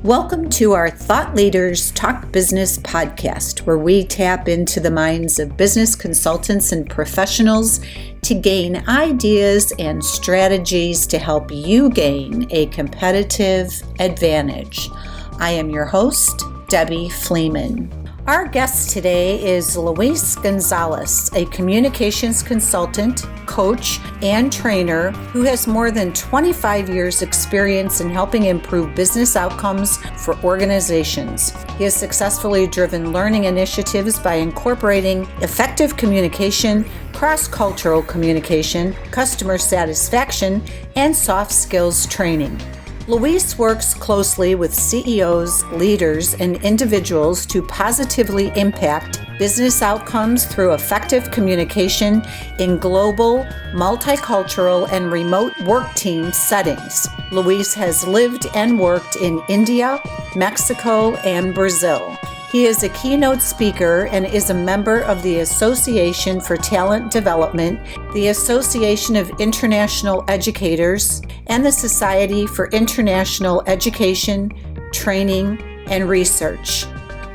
Welcome to our Thought Leaders Talk Business podcast, where we tap into the minds of business consultants and professionals to gain ideas and strategies to help you gain a competitive advantage. I am your host, Debbie Fleeman. Our guest today is LuisGonzales, a communications consultant, coach, and trainer who has more than 25 years experience in helping improve business outcomes for organizations. He has successfully driven learning initiatives by incorporating effective communication, cross-cultural communication, customer satisfaction, and soft skills training. Luis works closely with CEOs, leaders, and individuals to positively impact business outcomes through effective communication in global, multicultural, and remote work team settings. Luis has lived and worked in India, Mexico, and Brazil. He is a keynote speaker and is a member of the Association for Talent Development, the Association of International Educators, and the Society for International Education, Training, and Research.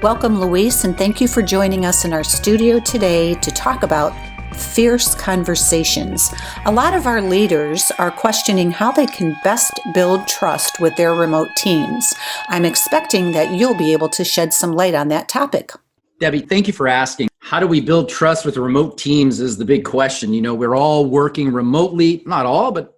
Welcome, Luis, and thank you for joining us in our studio today to talk about fierce conversations. A lot of our leaders are questioning how they can best build trust with their remote teams. I'm expecting that you'll be able to shed some light on that topic. Debbie, thank you for asking. How do we build trust with remote teams is the big question. You know, we're all working remotely. Not all, but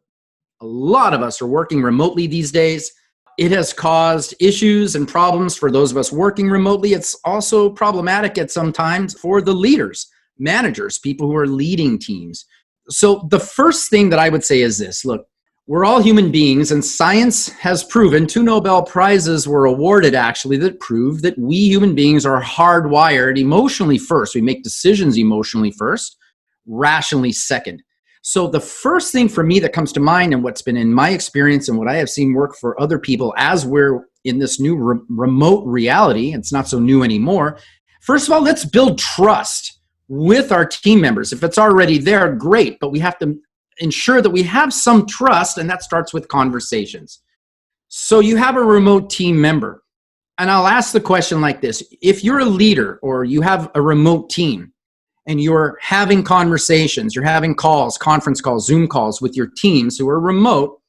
a lot of us are working remotely these days. It has caused issues and problems for those of us working remotely. It's also problematic at some times for the leaders, managers, people who are leading teams. So the first thing that I would say is this. Look, we're all human beings, and science has proven, 2 Nobel Prizes were awarded actually that prove that we human beings are hardwired emotionally first. We make decisions emotionally first, rationally second. So the first thing for me that comes to mind, and what's been in my experience and what I have seen work for other people as we're in this new remote reality, it's not so new anymore. First of all, let's build trust with our team members. If it's already there, great, but we have to ensure that we have some trust, and that starts with conversations. So you have a remote team member, and I'll ask the question like this. If you're a leader or you have a remote team and you're having conversations, you're having calls, conference calls, Zoom calls with your teams who are remote,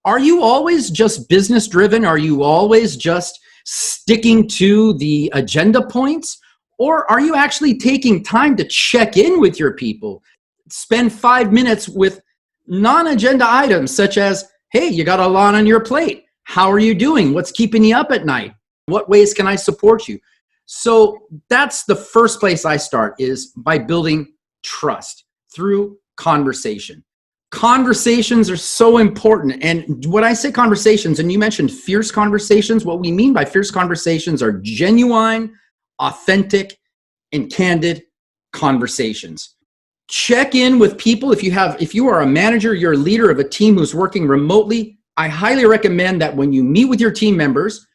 are you always just business driven? Are you always just sticking to the agenda points? Or are you actually taking time to check in with your people? Spend 5 minutes with non-agenda items such as, hey, you got a lot on your plate. How are you doing? What's keeping you up at night? What ways can I support you? So that's the first place I start, is by building trust through conversation. Conversations are so important. And when I say conversations, and you mentioned fierce conversations, what we mean by fierce conversations are genuine, authentic, and candid conversations. Check in with people. If you are a manager, you're a leader of a team who's working remotely, I highly recommend that when you meet with your team members,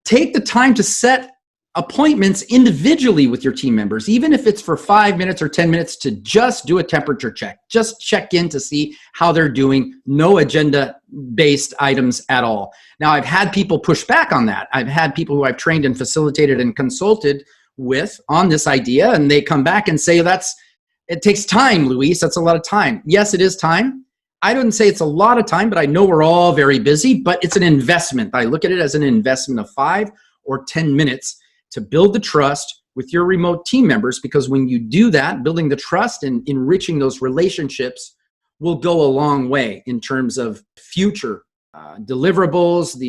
take the time to set appointments individually with your team members, even if it's for 5 minutes or 10 minutes, to just do a temperature check. Just check in to see how they're doing. No agenda-based items at all. Now, I've had people push back on that. I've had people who I've trained and facilitated and consulted with on this idea, and they come back and say, it takes time, Luis. That's a lot of time. Yes, it is time. I wouldn't say it's a lot of time, but I know we're all very busy, but it's an investment. I look at it as an investment of 5 or 10 minutes to build the trust with your remote team members, because when you do that, building the trust and enriching those relationships will go a long way in terms of future deliverables,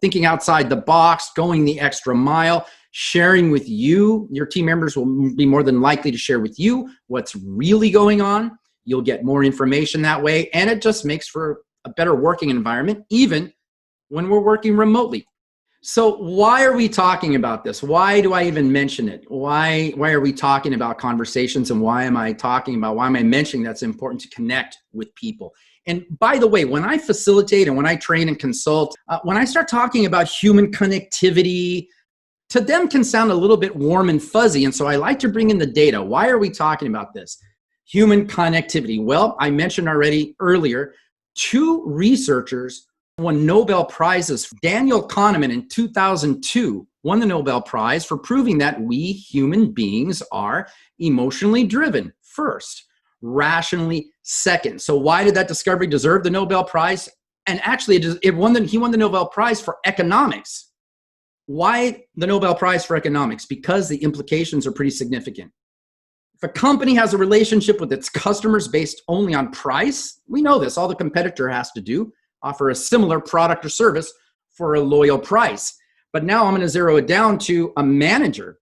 thinking outside the box, going the extra mile, sharing with you. Your team members will be more than likely to share with you what's really going on. You'll get more information that way, and it just makes for a better working environment, even when we're working remotely. So why are we talking about this? Why do I even mention it? Why are we talking about conversations, and why am I mentioning that's important to connect with people? And by the way, when I facilitate and when I train and consult, when I start talking about human connectivity, to them can sound a little bit warm and fuzzy. And so I like to bring in the data. Why are we talking about this? Human connectivity. Well, I mentioned already earlier, 2 researchers won Nobel Prizes. Daniel Kahneman in 2002 won the Nobel Prize for proving that we human beings are emotionally driven first, rationally second. So why did that discovery deserve the Nobel Prize? And actually, he won the Nobel Prize for economics. Why the Nobel Prize for economics? Because the implications are pretty significant. If a company has a relationship with its customers based only on price, we know this, all the competitor has to do, offer a similar product or service for a loyal price. But now I'm going to zero it down to a manager.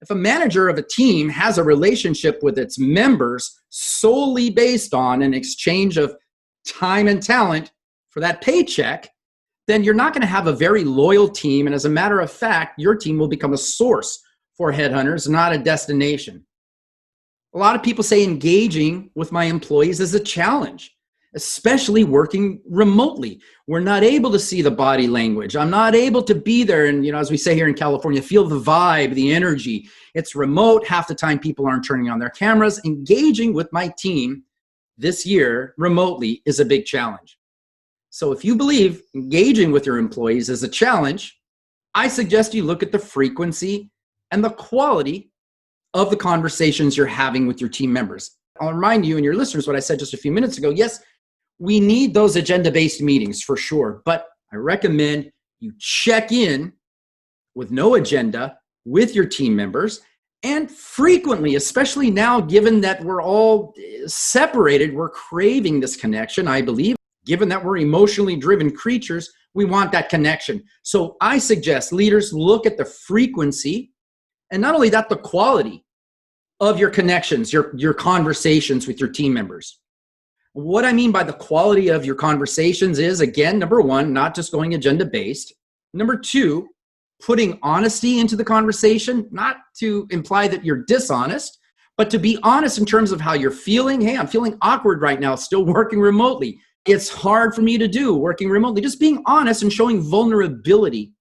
If a manager of a team has a relationship with its members solely based on an exchange of time and talent for that paycheck, then you're not going to have a very loyal team. And as a matter of fact, your team will become a source for headhunters, not a destination. A lot of people say engaging with my employees is a challenge, especially working remotely. We're not able to see the body language. I'm not able to be there and, as we say here in California, feel the vibe, the energy. It's remote. Half the time people aren't turning on their cameras. Engaging with my team this year remotely is a big challenge. So if you believe engaging with your employees is a challenge, I suggest you look at the frequency and the quality of the conversations you're having with your team members. I'll remind you and your listeners what I said just a few minutes ago. Yes, we need those agenda-based meetings for sure, but I recommend you check in with no agenda with your team members, and frequently, especially now, given that we're all separated, we're craving this connection, I believe. Given that we're emotionally driven creatures, we want that connection. So I suggest leaders look at the frequency, and not only that, the quality of your connections, your conversations with your team members. What I mean by the quality of your conversations is, again, number one, not just going agenda-based. Number two, putting honesty into the conversation, not to imply that you're dishonest, but to be honest in terms of how you're feeling. Hey, I'm feeling awkward right now, still working remotely. It's hard for me to do working remotely. Just being honest and showing vulnerability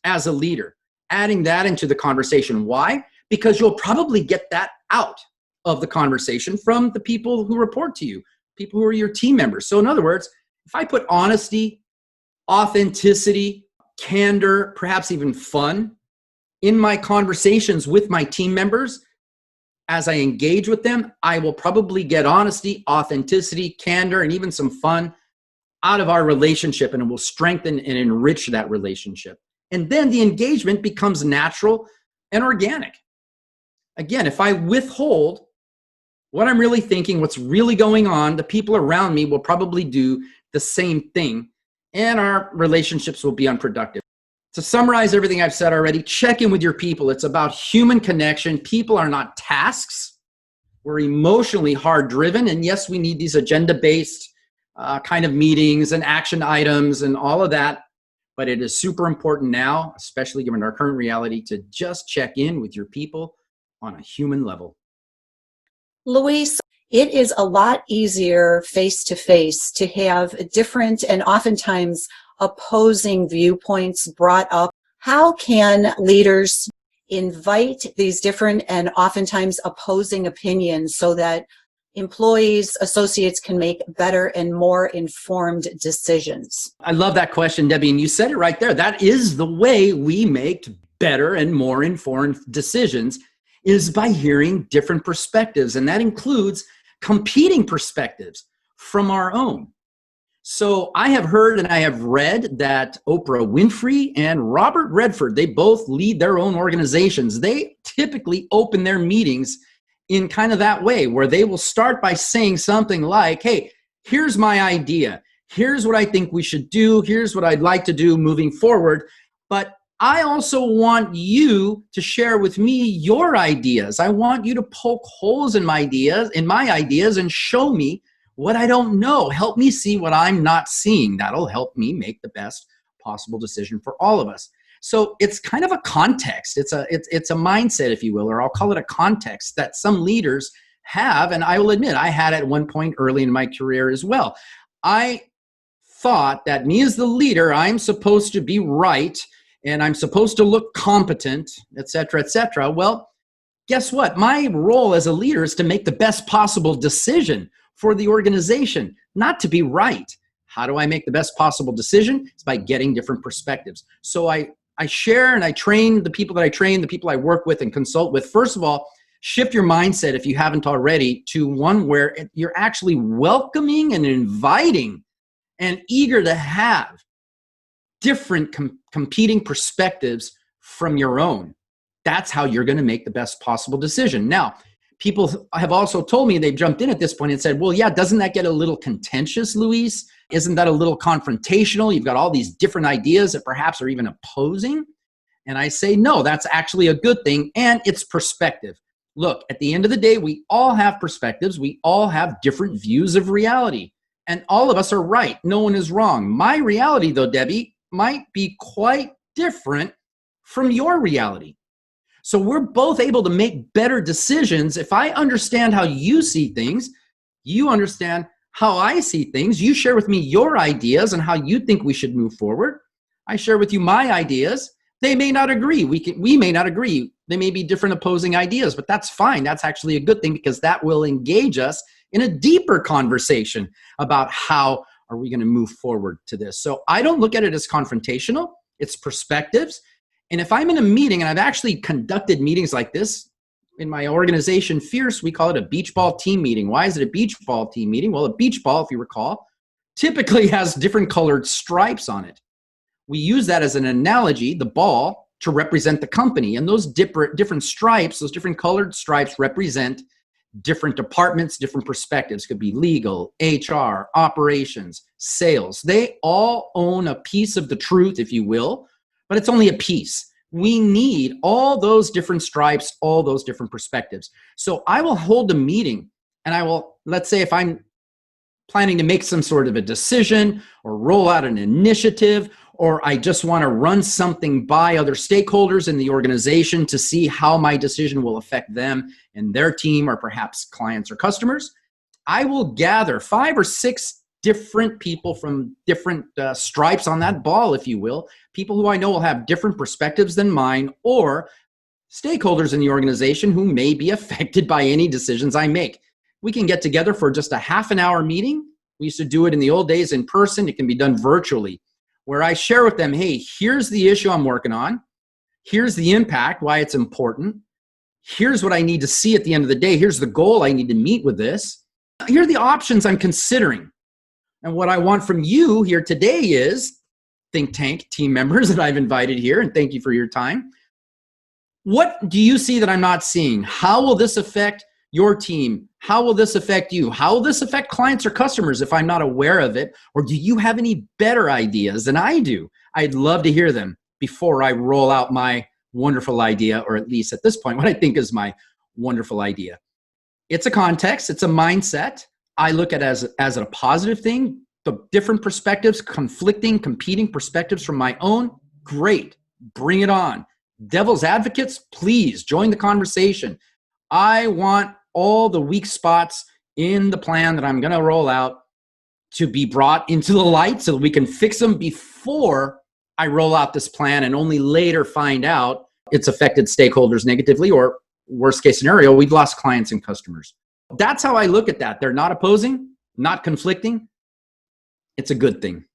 as a leader, adding that into the conversation. Why? Because you'll probably get that out of the conversation from the people who report to you, people who are your team members. So in other words, if I put honesty, authenticity, candor, perhaps even fun in my conversations with my team members, as I engage with them, I will probably get honesty, authenticity, candor, and even some fun out of our relationship, and it will strengthen and enrich that relationship. And then the engagement becomes natural and organic. Again, if I withhold what I'm really thinking, what's really going on, the people around me will probably do the same thing, and our relationships will be unproductive. To summarize everything I've said already, check in with your people. It's about human connection. People are not tasks. We're emotionally hard-driven, and yes, we need these agenda-based kind of meetings and action items and all of that, but it is super important now, especially given our current reality, to just check in with your people on a human level. Luis, it is a lot easier face-to-face to have different and oftentimes opposing viewpoints brought up. How can leaders invite these different and oftentimes opposing opinions so that employees, associates can make better and more informed decisions? I love that question, Debbie, and you said it right there. That is the way we make better and more informed decisions, is by hearing different perspectives, and that includes competing perspectives from our own. So I have heard and I have read that Oprah Winfrey and Robert Redford, they both lead their own organizations. They typically open their meetings in kind of that way, where they will start by saying something like, hey, here's my idea. Here's what I think we should do. Here's what I'd like to do moving forward. But I also want you to share with me your ideas. I want you to poke holes in my ideas and show me what I don't know. Help me see what I'm not seeing. That'll help me make the best possible decision for all of us. So it's kind of a context. It's a mindset, if you will, or I'll call it a context that some leaders have. And I will admit, I had at one point early in my career as well. I thought that me as the leader, I'm supposed to be right and I'm supposed to look competent, et cetera, et cetera. Well, guess what? My role as a leader is to make the best possible decision for the organization, not to be right. How do I make the best possible decision? It's by getting different perspectives. So I share and I train the people that I train, the people I work with and consult with. First of all, shift your mindset, if you haven't already, to one where you're actually welcoming and inviting and eager to have different competing perspectives from your own. That's how you're going to make the best possible decision. Now, people have also told me, they've jumped in at this point and said, well, yeah, doesn't that get a little contentious, Luis? Isn't that a little confrontational? You've got all these different ideas that perhaps are even opposing. And I say, no, that's actually a good thing. And it's perspective. Look, at the end of the day, we all have perspectives. We all have different views of reality. And all of us are right. No one is wrong. My reality, though, Debbie, might be quite different from your reality. So we're both able to make better decisions. If I understand how you see things, you understand how I see things, you share with me your ideas and how you think we should move forward. I share with you my ideas. They may not agree. We may not agree. They may be different opposing ideas, but that's fine. That's actually a good thing because that will engage us in a deeper conversation about how are we going to move forward to this. So I don't look at it as confrontational. It's perspectives. And if I'm in a meeting, and I've actually conducted meetings like this in my organization, Fierce, we call it a beach ball team meeting. Why is it a beach ball team meeting? Well, a beach ball, if you recall, typically has different colored stripes on it. We use that as an analogy, the ball, to represent the company. And those different stripes, those different colored stripes represent different departments, different perspectives. Could be legal, HR, operations, sales. They all own a piece of the truth, if you will, but it's only a piece. We need all those different stripes, all those different perspectives. So I will hold a meeting and I will, let's say if I'm planning to make some sort of a decision or roll out an initiative, or I just want to run something by other stakeholders in the organization to see how my decision will affect them and their team or perhaps clients or customers, I will gather 5 or 6 different people from different stripes on that ball, if you will, people who I know will have different perspectives than mine, or stakeholders in the organization who may be affected by any decisions I make. We can get together for just a half an hour meeting. We used to do it in the old days in person. It can be done virtually, where I share with them, hey, here's the issue I'm working on. Here's the impact, why it's important. Here's what I need to see at the end of the day. Here's the goal I need to meet with this. Here are the options I'm considering. And what I want from you here today is, think tank team members that I've invited here, and thank you for your time. What do you see that I'm not seeing? How will this affect your team? How will this affect you? How will this affect clients or customers if I'm not aware of it? Or do you have any better ideas than I do? I'd love to hear them before I roll out my wonderful idea, or at least at this point, what I think is my wonderful idea. It's a context. It's a mindset. I look at it as a positive thing. The different perspectives, conflicting, competing perspectives from my own, great. Bring it on. Devil's advocates, please join the conversation. I want all the weak spots in the plan that I'm going to roll out to be brought into the light so that we can fix them before I roll out this plan and only later find out it's affected stakeholders negatively, or worst case scenario, we've lost clients and customers. That's how I look at that. They're not opposing, not conflicting. It's a good thing.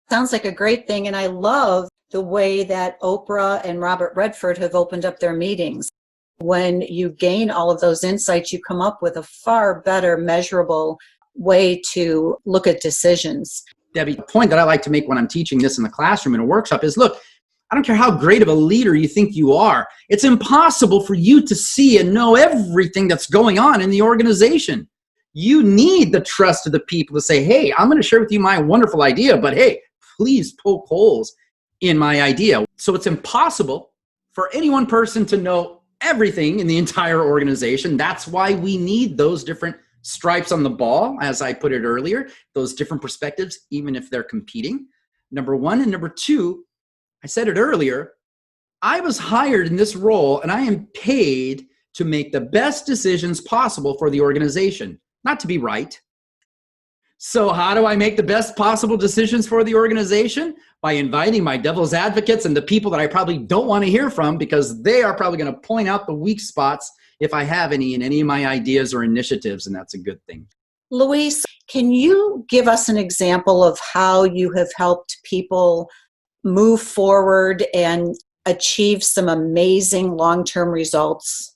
Sounds like a great thing. And I love the way that Oprah and Robert Redford have opened up their meetings. When you gain all of those insights, you come up with a far better measurable way to look at decisions. Debbie, the point that I like to make when I'm teaching this in the classroom in a workshop is, look, I don't care how great of a leader you think you are. It's impossible for you to see and know everything that's going on in the organization. You need the trust of the people to say, hey, I'm going to share with you my wonderful idea, but hey, please poke holes in my idea. So it's impossible for any one person to know everything in the entire organization. That's why we need those different stripes on the ball, as I put it earlier, those different perspectives, even if they're competing. Number one. And number two, I said it earlier, I was hired in this role and I am paid to make the best decisions possible for the organization, not to be right. So how do I make the best possible decisions for the organization? By inviting my devil's advocates and the people that I probably don't want to hear from, because they are probably going to point out the weak spots if I have any in any of my ideas or initiatives, and that's a good thing. Luis, Can you give us an example of how you have helped people move forward and achieve some amazing long-term results?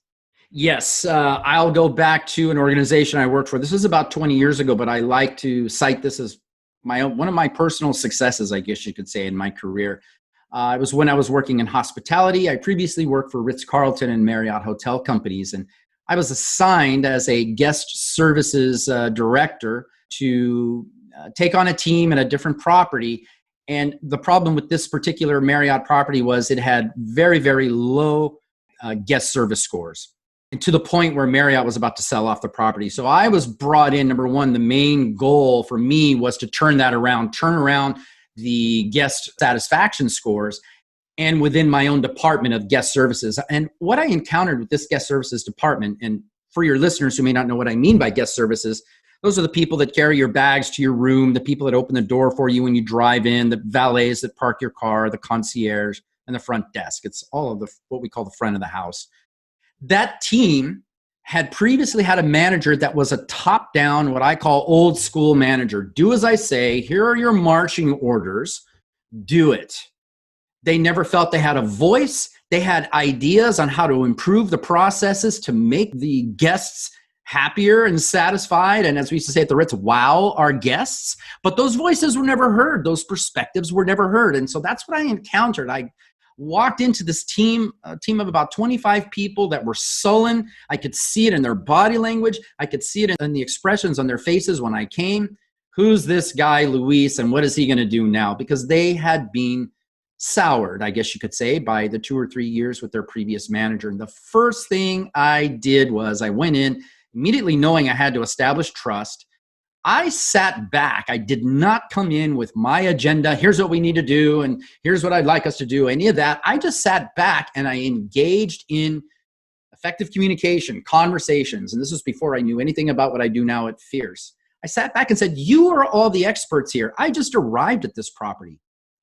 Yes, I'll go back to an organization I worked for. This was about 20 years ago, but I like to cite this as one of my personal successes, I guess you could say, in my career. It was when I was working in hospitality. I previously worked for Ritz-Carlton and Marriott hotel companies, and I was assigned as a guest services director to take on a team at a different property. And the problem with this particular Marriott property was it had very, very low guest service scores, and to the point where Marriott was about to sell off the property. So I was brought in, number one, the main goal for me was to turn around the guest satisfaction scores, and within my own department of guest services. And what I encountered with this guest services department, and for your listeners who may not know what I mean by guest services, those are the people that carry your bags to your room, the people that open the door for you when you drive in, the valets that park your car, the concierge, and the front desk. It's all of what we call the front of the house. That team had previously had a manager that was a top-down, what I call old school manager. Do as I say. Here are your marching orders. Do it. They never felt they had a voice. They had ideas on how to improve the processes to make the guests happier and satisfied. And as we used to say at the Ritz, wow our guests. But those voices were never heard. Those perspectives were never heard. And so that's what I encountered. I walked into this team, a team of about 25 people that were sullen. I could see it in their body language. I could see it in the expressions on their faces when I came. Who's this guy, Luis, and what is he going to do now? Because they had been soured, I guess you could say, by the 2 or 3 years with their previous manager. And the first thing I did was I went in immediately knowing I had to establish trust. I sat back. I did not come in with my agenda. Here's what we need to do, and here's what I'd like us to do. Any of that. I just sat back and I engaged in effective communication, conversations. And this was before I knew anything about what I do now at Fierce. I sat back and said, you are all the experts here. I just arrived at this property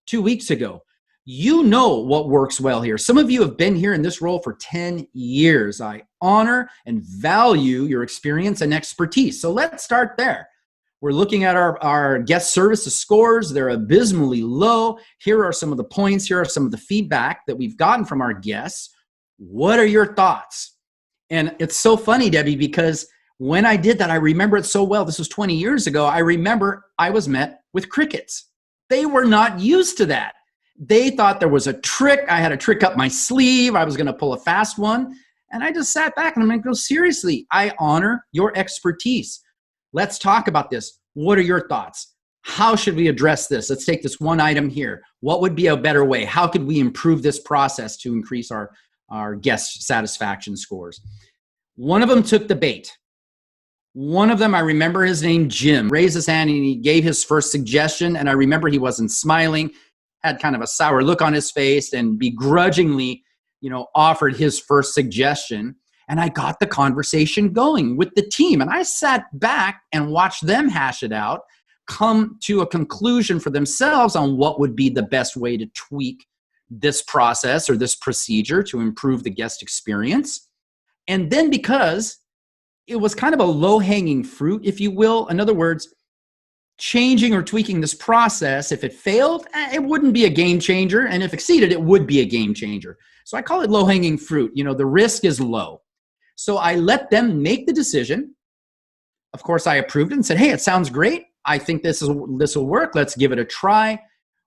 2 weeks ago. You know what works well here. Some of you have been here in this role for 10 years. I honor and value your experience and expertise. So let's start there. We're looking at our guest services scores. They're abysmally low. Here are some of the points. Here are some of the feedback that we've gotten from our guests. What are your thoughts? And it's so funny, Debbie, because when I did that, I remember it so well. This was 20 years ago. I remember I was met with crickets. They were not used to that. They thought there was a trick. I had a trick up my sleeve. I was going to pull a fast one. And I just sat back and I'm going to go, seriously, I honor your expertise. Let's talk about this. What are your thoughts? How should we address this? Let's take this one item here. What would be a better way? How could we improve this process to increase our guest satisfaction scores? One of them took the bait. One of them, I remember his name, Jim, raised his hand and he gave his first suggestion. And I remember he wasn't smiling, had kind of a sour look on his face and begrudgingly, offered his first suggestion. And I got the conversation going with the team. And I sat back and watched them hash it out, come to a conclusion for themselves on what would be the best way to tweak this process or this procedure to improve the guest experience. And then because it was kind of a low-hanging fruit, if you will, in other words, changing or tweaking this process, if it failed, it wouldn't be a game changer. And if it succeeded, it would be a game changer. So I call it low-hanging fruit. The risk is low. So I let them make the decision. Of course, I approved it and said, hey, it sounds great. I think this will work. Let's give it a try.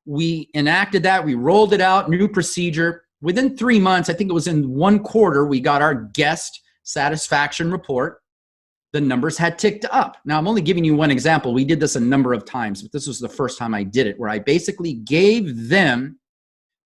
We enacted that. We rolled it out, new procedure. Within 3 months, I think it was in 1 quarter, we got our guest satisfaction report. The numbers had ticked up. Now, I'm only giving you one example. We did this a number of times, but this was the first time I did it, where I basically gave them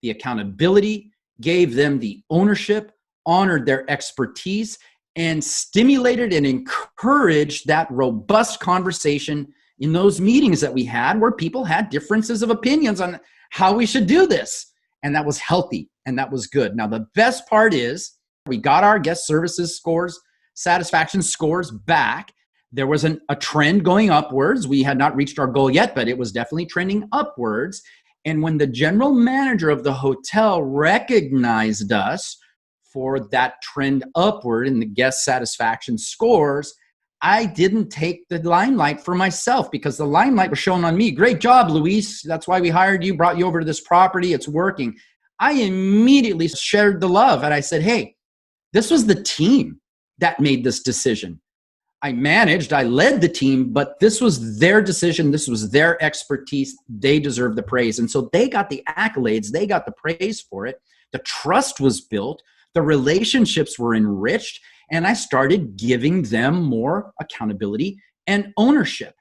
the accountability, gave them the ownership, honored their expertise, and stimulated and encouraged that robust conversation in those meetings that we had where people had differences of opinions on how we should do this. And that was healthy and that was good. Now, the best part is we got our guest services scores, satisfaction scores back. There was a trend going upwards. We had not reached our goal yet, but it was definitely trending upwards. And when the general manager of the hotel recognized us for that trend upward in the guest satisfaction scores, I didn't take the limelight for myself because the limelight was shown on me. Great job, Luis. That's why we hired you, brought you over to this property. It's working. I immediately shared the love and I said, hey, this was the team that made this decision. I led the team, but this was their decision. This was their expertise. They deserve the praise. And so they got the accolades. They got the praise for it. The trust was built. The relationships were enriched. And I started giving them more accountability and ownership.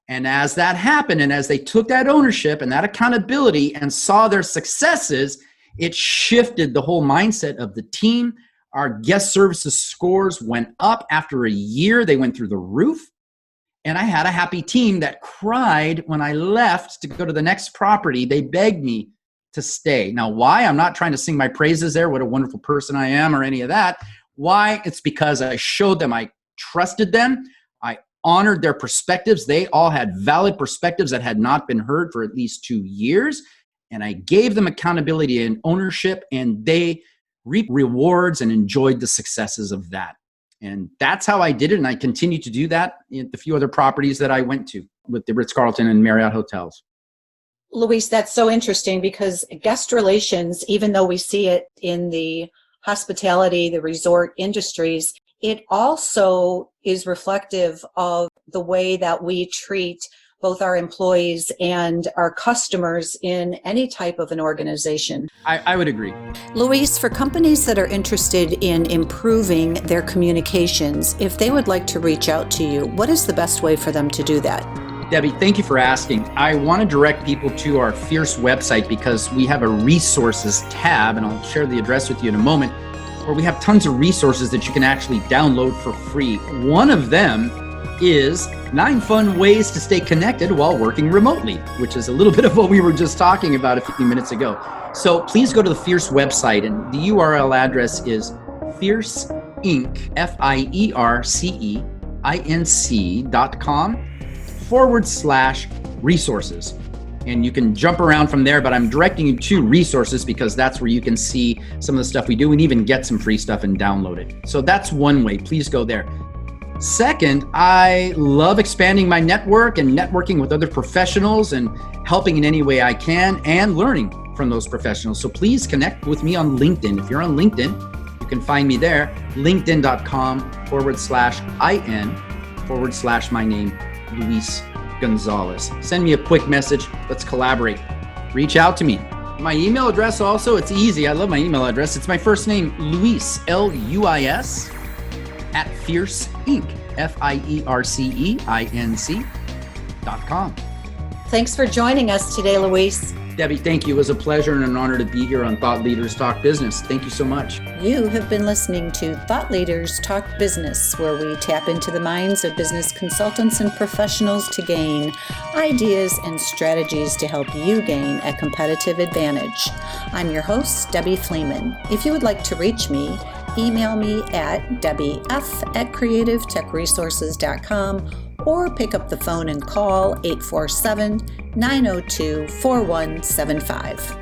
And as that happened, and as they took that ownership and that accountability and saw their successes, it shifted the whole mindset of the team. Our guest services scores went up. After a year, they went through the roof. And I had a happy team that cried when I left to go to the next property. They begged me to stay. Now, why? I'm not trying to sing my praises there, what a wonderful person I am or any of that. Why? It's because I showed them I trusted them. I honored their perspectives. They all had valid perspectives that had not been heard for at least 2 years. And I gave them accountability and ownership, and they reaped rewards and enjoyed the successes of that. And that's how I did it. And I continue to do that in the few other properties that I went to with the Ritz-Carlton and Marriott hotels. Luis, that's so interesting because guest relations, even though we see it in the hospitality, the resort industries, it also is reflective of the way that we treat both our employees and our customers in any type of an organization. I would agree. Luis, for companies that are interested in improving their communications, if they would like to reach out to you, what is the best way for them to do that? Debbie, thank you for asking. I want to direct people to our Fierce website because we have a resources tab, and I'll share the address with you in a moment, where we have tons of resources that you can actually download for free. One of them is 9 fun ways to stay connected while working remotely, which is a little bit of what we were just talking about a few minutes ago. So please go to the Fierce website, and the URL address is fierceinc, FIERCEINC.com/resources. And you can jump around from there, but I'm directing you to resources because that's where you can see some of the stuff we do and even get some free stuff and download it. So that's one way. Please go there. Second, I love expanding my network and networking with other professionals and helping in any way I can and learning from those professionals. So please connect with me on LinkedIn. If you're on LinkedIn, you can find me there, linkedin.com/IN/my name, Luis Gonzales. Send me a quick message. Let's collaborate. Reach out to me. My email address also, it's easy. I love my email address. It's my first name, Luis, Luis, @FierceInc, FIERCEINC.com. Thanks for joining us today, Luis. Debbie, thank you. It was a pleasure and an honor to be here on Thought Leaders Talk Business. Thank you so much. You have been listening to Thought Leaders Talk Business, where we tap into the minds of business consultants and professionals to gain ideas and strategies to help you gain a competitive advantage. I'm your host, Debbie Fleeman. If you would like to reach me, email me at debbief@creativetechresources.com or pick up the phone and call 847-902-4175.